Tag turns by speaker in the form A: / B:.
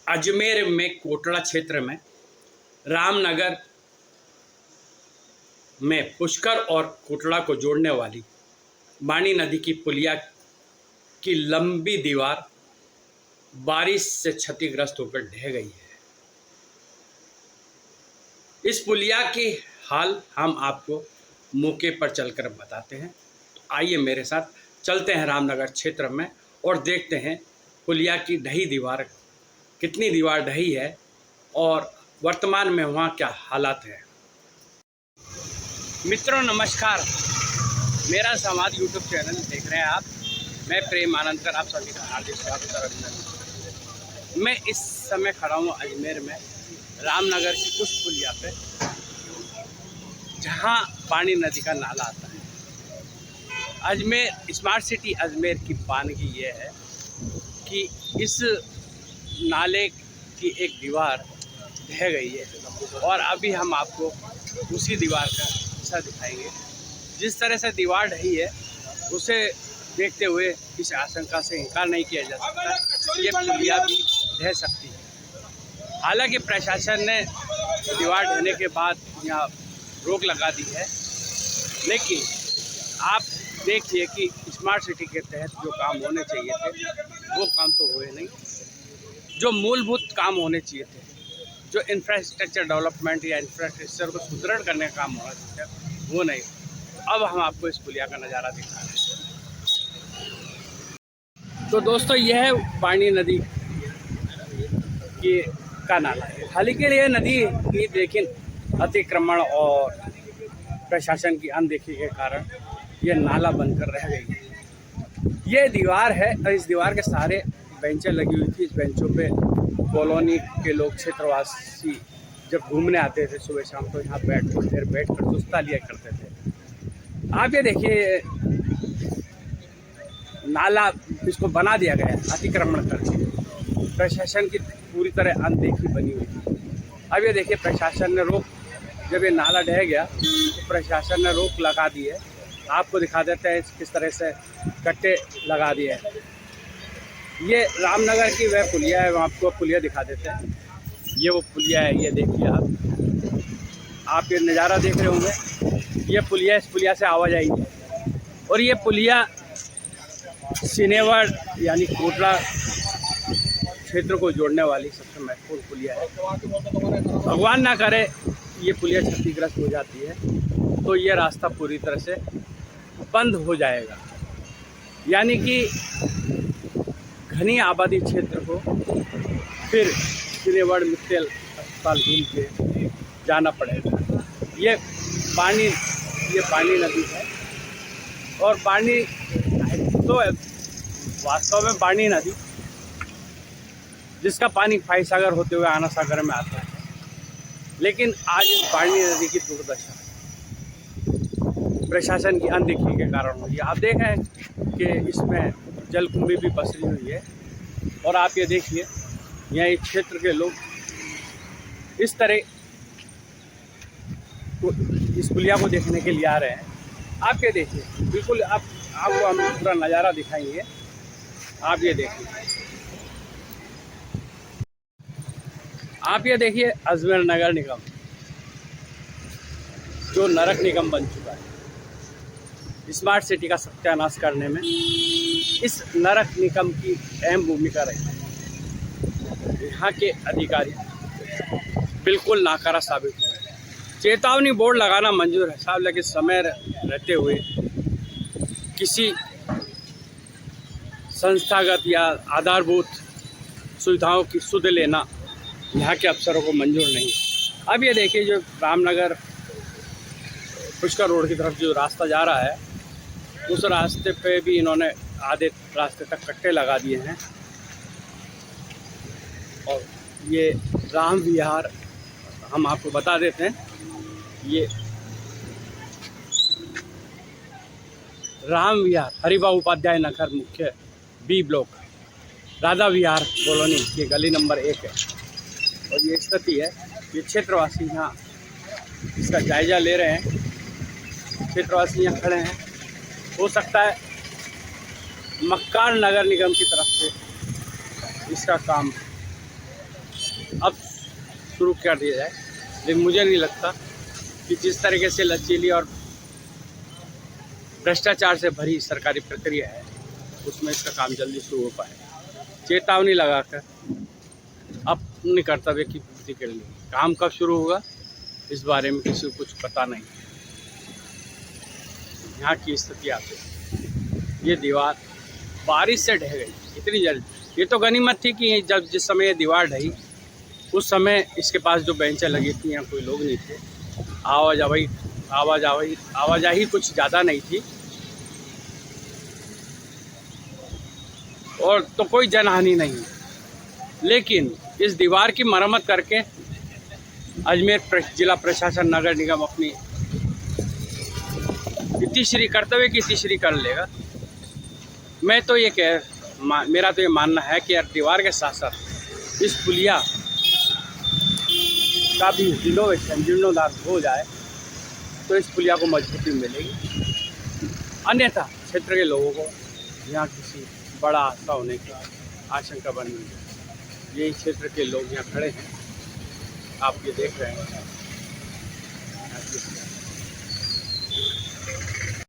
A: अजमेर में कोटड़ा क्षेत्र में रामनगर में पुष्कर और कोटड़ा को जोड़ने वाली बाणी नदी की पुलिया की लंबी दीवार बारिश से क्षतिग्रस्त होकर ढह गई है। इस पुलिया की हाल हम आपको मौके पर चलकर बताते हैं। तो आइए मेरे साथ चलते हैं रामनगर क्षेत्र में और देखते हैं पुलिया की ढही दीवार, कितनी दीवार ढही है और वर्तमान में वहाँ क्या हालात है। मित्रों नमस्कार, मेरा संवाद यूट्यूब चैनल देख रहे हैं आप। मैं प्रेम आनंदकर आप सभी का हार्दिक स्वागत करता हूँ। मैं इस समय खड़ा हूँ अजमेर में रामनगर की कुछ पुलिया पे, जहाँ बाणी नदी का नाला आता है। अजमेर स्मार्ट सिटी अजमेर की वानगी ये है कि इस नाले की एक दीवार ढह गई है और अभी हम आपको उसी दीवार का हिस्सा दिखाएंगे। जिस तरह से दीवार ढही है उसे देखते हुए इस आशंका से इनकार नहीं किया जा सकता, ये पुलिया भी ढह सकती है। हालांकि प्रशासन ने दीवार ढहने के बाद यहाँ रोक लगा दी है, लेकिन आप देखिए कि स्मार्ट सिटी के तहत जो काम होने चाहिए थे वो काम तो हुए नहीं। जो मूलभूत काम होने चाहिए थे, जो इंफ्रास्ट्रक्चर डेवलपमेंट या इंफ्रास्ट्रक्चर को सुदृढ़ करने का काम होना चाहिए वो नहीं। अब हम आपको इस पुलिया का नज़ारा दिखा रहे हैं। तो दोस्तों, यह है बाणी नदी की का नाला है। हालांकि ये नदी की लेकिन अतिक्रमण और प्रशासन की अनदेखी के कारण ये नाला बनकर रह गई है। ये दीवार है और इस दीवार के सहारे बेंचें लगी हुई थी। इस बेंचों पे कॉलोनी के लोग, क्षेत्रवासी जब घूमने आते थे सुबह शाम, तो यहाँ कुछ देर बैठ कर सुस्ता लिया करते थे। आप ये देखिए, नाला इसको बना दिया गया अतिक्रमण करके। प्रशासन की पूरी तरह अनदेखी बनी हुई थी। अब ये देखिए, प्रशासन ने रोक, जब ये नाला ढह गया तो प्रशासन ने रोक लगा दी है। आपको दिखा देते हैं किस तरह से कट्टे लगा दिए हैं। ये रामनगर की वह पुलिया है, वहाँ आपको पुलिया दिखा देते हैं। ये वो पुलिया है, ये देखिए आप ये नज़ारा देख रहे होंगे। ये पुलिया, इस पुलिया से आवाजाही है और ये पुलिया सिनेवर यानी कोटड़ा क्षेत्र को जोड़ने वाली सबसे महत्वपूर्ण पुलिया है। भगवान ना करे ये पुलिया क्षतिग्रस्त हो जाती है तो ये रास्ता पूरी तरह से बंद हो जाएगा, यानी कि घनी आबादी क्षेत्र को फिर सिनेवर मित्तल अस्पताल घूम के जाना पड़ेगा। ये पानी नदी है और पानी तो वास्तव में बाणी नदी, जिसका पानी फाई सागर होते हुए आना सागर में आता है, लेकिन आज इस बाणी नदी की दुर्दशा प्रशासन की अनदेखी के कारण हुई है। आप देखें कि इसमें जलकुंभी भी पसरी हुई है और आप ये देखिए, यहाँ इस क्षेत्र के लोग इस तरह इस पुलिया को देखने के लिए आ रहे हैं। आप ये देखिए, बिल्कुल आपको हम पूरा नज़ारा दिखाएंगे। आप ये देखिए, अजमेर नगर निगम जो नरक निगम बन चुका है, स्मार्ट सिटी का सत्यानाश करने में इस नरक निगम की अहम भूमिका रही है। यहाँ के अधिकारी बिल्कुल नाकारा साबित हुए। चेतावनी बोर्ड लगाना मंजूर है साहब, लेकिन समय रहते हुए किसी संस्थागत या आधारभूत सुविधाओं की सुध लेना यहाँ के अफसरों को मंजूर नहीं। अब ये देखिए, जो रामनगर पुष्कर रोड की तरफ जो रास्ता जा रहा है, उस रास्ते पे भी इन्होंने आधे रास्ते तक कट्टे लगा दिए हैं। और ये राम विहार हम आपको बता देते हैं, ये राम विहार हरिभाऊ उपाध्याय नगर मुख्य बी ब्लॉक राधा विहार कॉलोनी की गली नंबर 1 है। और ये स्थिति है, ये क्षेत्रवासी यहाँ इसका जायजा ले रहे हैं। क्षेत्रवासी यहाँ खड़े हैं। हो सकता है मक्कार नगर निगम की तरफ से इसका काम अब शुरू कर दिया जाए, लेकिन मुझे नहीं लगता कि जिस तरीके से लचीली और भ्रष्टाचार से भरी सरकारी प्रक्रिया है उसमें इसका काम जल्दी शुरू हो पाए। चेतावनी लगाकर अपने कर्तव्य की पूर्ति के लिए काम कब शुरू होगा इस बारे में किसी को कुछ पता नहीं। यहाँ की स्थिति आती है, ये दीवार बारिश से ढह गई इतनी जल्दी। ये तो गनीमत थी कि जब जिस समय ये दीवार ढही उस समय इसके पास जो बेंचें लगी थी यहाँ कोई लोग नहीं थे, आवाजाही कुछ ज़्यादा नहीं थी और तो कोई जनहानि नहीं। लेकिन इस दीवार की मरम्मत करके अजमेर जिला प्रशासन नगर निगम अपनी तीसरी कर्तव्य की तीसरी कर लेगा। मैं तो ये मेरा तो ये मानना है कि यार दीवार के साथ साथ इस पुलिया का भी जीर्णोद्धार हो जाए तो इस पुलिया को मजबूती मिलेगी। अन्यथा क्षेत्र के लोगों को यहाँ किसी बड़ा हादसा होने की आशंका बन रही है। यही क्षेत्र के लोग यहाँ खड़े हैं, आप ये देख रहे हैं।